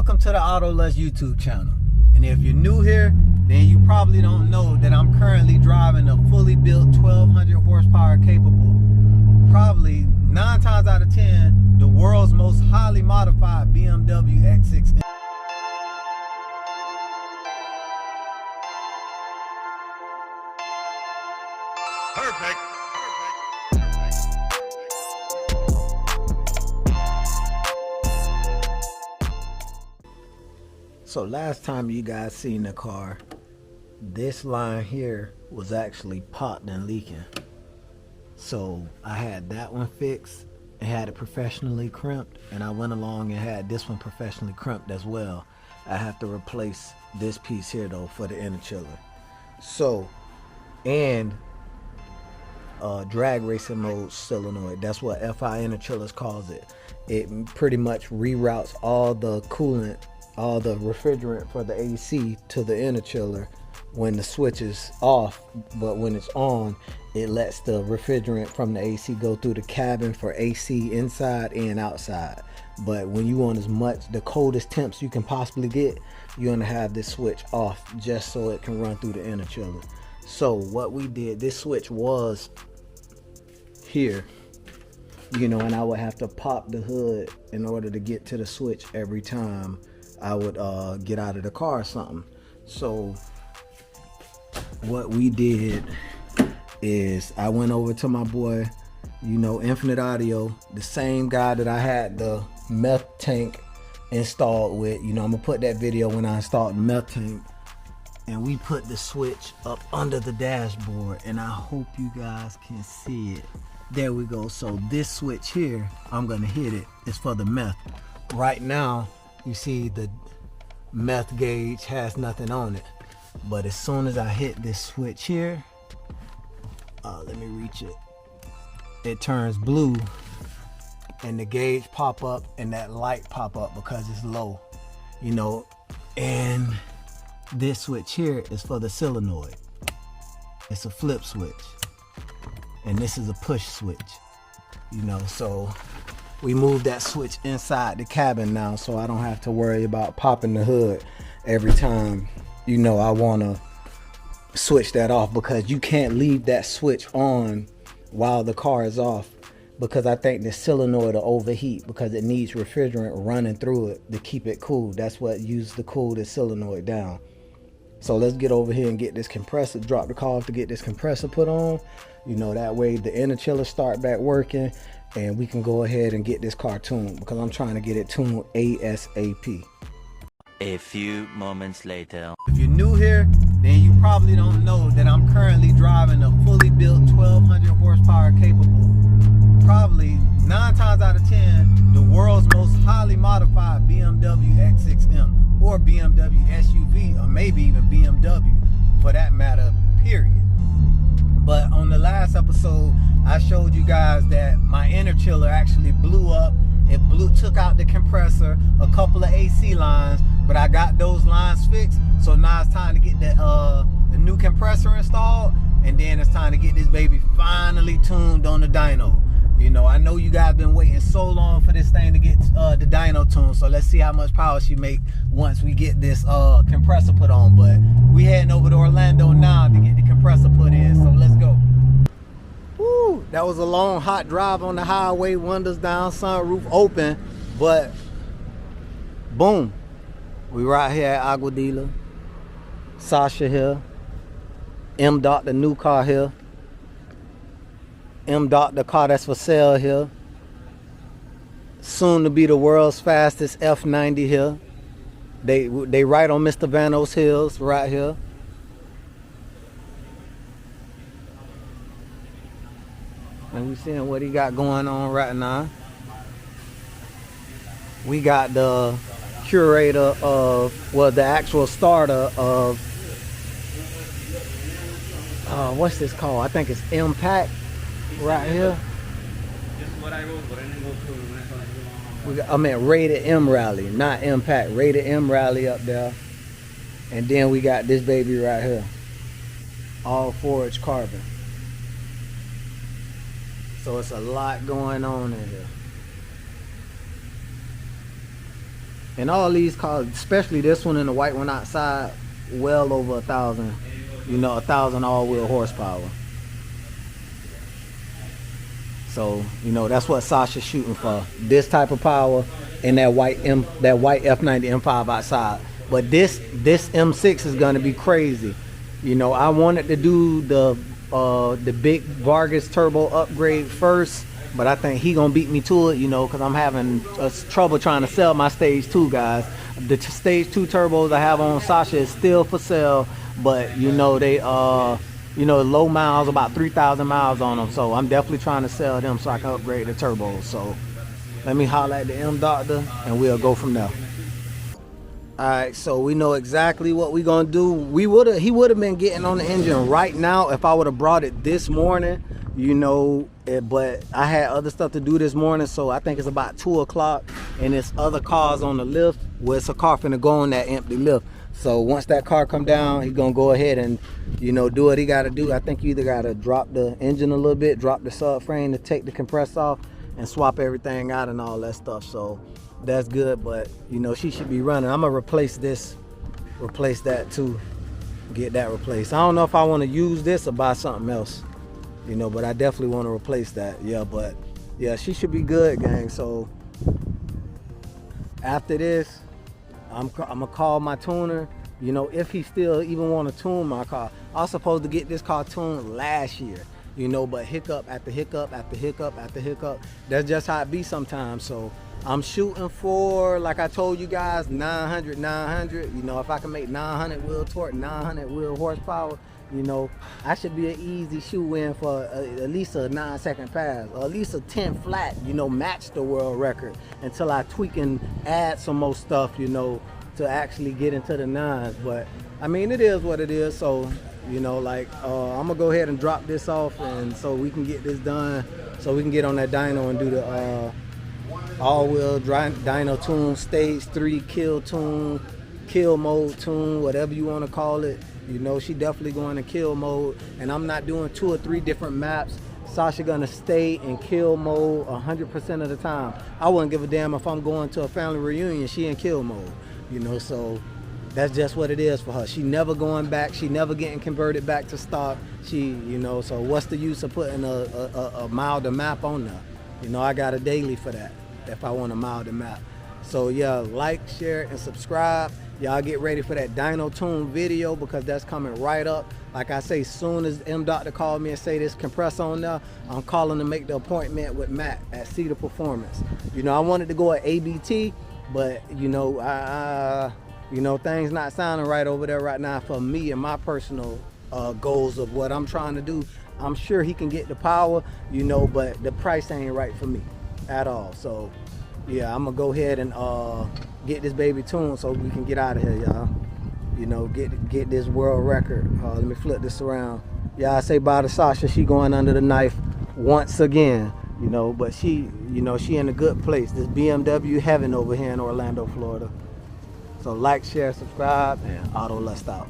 Welcome to the Autolust YouTube channel. And if you're new here, then you probably don't know that I'm currently driving a fully built 1200 horsepower capable, probably 9 times out of 10, the world's most highly modified BMW X6. Perfect. So last time you guys seen the car, this line here was actually popped and leaking. So I had that one fixed and had it professionally crimped, and I went along and had this one professionally crimped as well. I have to replace this piece here though for the interchiller. So, and drag racing mode solenoid, that's what FI interchillers calls it. It pretty much reroutes all the coolant, all the refrigerant for the AC to the interchiller when the switch is off, but when it's on, it lets the refrigerant from the AC go through the cabin for AC inside and outside. But when you want as much, the coldest temps you can possibly get, you're gonna have this switch off just so it can run through the interchiller. So what we did, this switch was here, you know, and I would have to pop the hood in order to get to the switch every time I would get out of the car or something. So what we did is I went over to my boy, you know, Infinite Audio, the same guy that I had the meth tank installed with. You know, I'm gonna put that video when I installed the meth tank, and we put the switch up under the dashboard, and I hope you guys can see it. There we go. So this switch here, I'm gonna hit it. It's for the meth. Right now, you see the meth gauge has nothing on it, but as soon as I hit this switch here, let me reach it, it turns blue and the gauge pop up and that light pop up because it's low, you know. And this switch here is for the solenoid. It's a flip switch, and this is a push switch, you know. So we moved that switch inside the cabin now, so I don't have to worry about popping the hood every time, you know, I want to switch that off, because you can't leave that switch on while the car is off, because I think the solenoid will overheat because it needs refrigerant running through it to keep it cool. That's what uses to cool the solenoid down. So let's get over here and get this compressor, drop the car off to get this compressor put on, you know, that way the interchiller start back working and we can go ahead and get this car tuned, because I'm trying to get it tuned ASAP. A few moments later. If you're new here, then you probably don't know that I'm currently driving a fully built 1200 horsepower capable, probably 9 times out of 10, the world's most highly modified BMW X6M, or BMW SUV, or maybe even BMW for that matter, period. But on the last episode, I showed you guys that my interchiller actually blew up. It took out the compressor, a couple of AC lines, but I got those lines fixed. So now it's time to get the new compressor installed, and then it's time to get this baby finally tuned on the dyno. You know, I know you guys been waiting so long for this thing to get the dyno tuned, so let's see how much power she make once we get this compressor put on. But we heading over to Orlando now to get the compressor put in, so let's go. Woo, that was a long hot drive on the highway, windows down, sunroof open, but boom, we right here at Aguadilla. Sasha here, M Dot, the new car here, M Dot, the car that's for sale here, soon to be the world's fastest F90 here. They right on Mr. Vano's Hills right here. And we seeing what he got going on right now. We got the curator of, well, the actual starter of, what's this called? I think it's Impact right here. I meant Rated M Rally, not Impact. Rated M Rally up there. And then we got this baby right here. All forged carbon. So it's a lot going on in here. And all these cars, especially this one and the white one outside, well over 1,000, 1,000 all-wheel horsepower. So, that's what Sasha's shooting for. This type of power and that white F90 M5 outside. But this M6 is gonna be crazy. I wanted to do the big Vargas turbo upgrade first, but I think he gonna beat me to it, because I'm having trouble trying to sell my stage 2, guys. The stage 2 turbos I have on Sasha is still for sale, but they low miles, about 3,000 miles on them, so I'm definitely trying to sell them so I can upgrade the turbos. So let me holler at the M Doctor and we'll go from there. Alright, so we know exactly what we're gonna do. He would have been getting on the engine right now if I would have brought it this morning, but I had other stuff to do this morning, so I think it's about 2 o'clock and it's other cars on the lift. Well, it's a car finna go on that empty lift. So once that car come down, he's gonna go ahead and do what he gotta do. I think you either gotta drop the engine a little bit, drop the subframe to take the compressor off and swap everything out and all that stuff. So that's good, but she should be running. I'm gonna replace that too, get that replaced. I don't know if I want to use this or buy something else, but I definitely want to replace that. But she should be good, gang. So after this, I'm gonna call my tuner, if he still even want to tune my car. I was supposed to get this car tuned last year, but hiccup after hiccup after hiccup after hiccup. That's just how it be sometimes. So I'm shooting for, like I told you guys, 900. If I can make 900 wheel torque, 900 wheel horsepower, I should be an easy shoe-in for at least a 9-second pass, or at least a 10 flat, match the world record until I tweak and add some more stuff, to actually get into the 9s. But I mean, it is what it is. So, I'm gonna go ahead and drop this off, and so we can get this done, so we can get on that dyno and do the all-wheel dyno tune, stage 3 kill mode tune, whatever you want to call it. She definitely going to kill mode, and I'm not doing 2 or 3 different maps. Sasha gonna stay in kill mode 100% of the time. I wouldn't give a damn if I'm going to a family reunion, she in kill mode, so that's just what it is for her. She never going back, she never getting converted back to stock. She, so what's the use of putting a milder map on there? I got a daily for that if I want a milder map. So yeah, like, share, and subscribe. Y'all get ready for that dyno tune video, because that's coming right up. Like I say, soon as M Doctor called me and say this compressor on there, I'm calling to make the appointment with Matt at Cedar Performance. I wanted to go at ABT, but things not sounding right over there right now for me and my personal goals of what I'm trying to do. I'm sure he can get the power, but the price ain't right for me at all. So yeah, I'm gonna go ahead and get this baby tuned so we can get out of here, y'all. Get this world record. Let me flip this around. Y'all say bye to Sasha. She going under the knife once again, but she in a good place. This BMW heaven over here in Orlando, Florida. So like, share, subscribe, and Auto Lust out.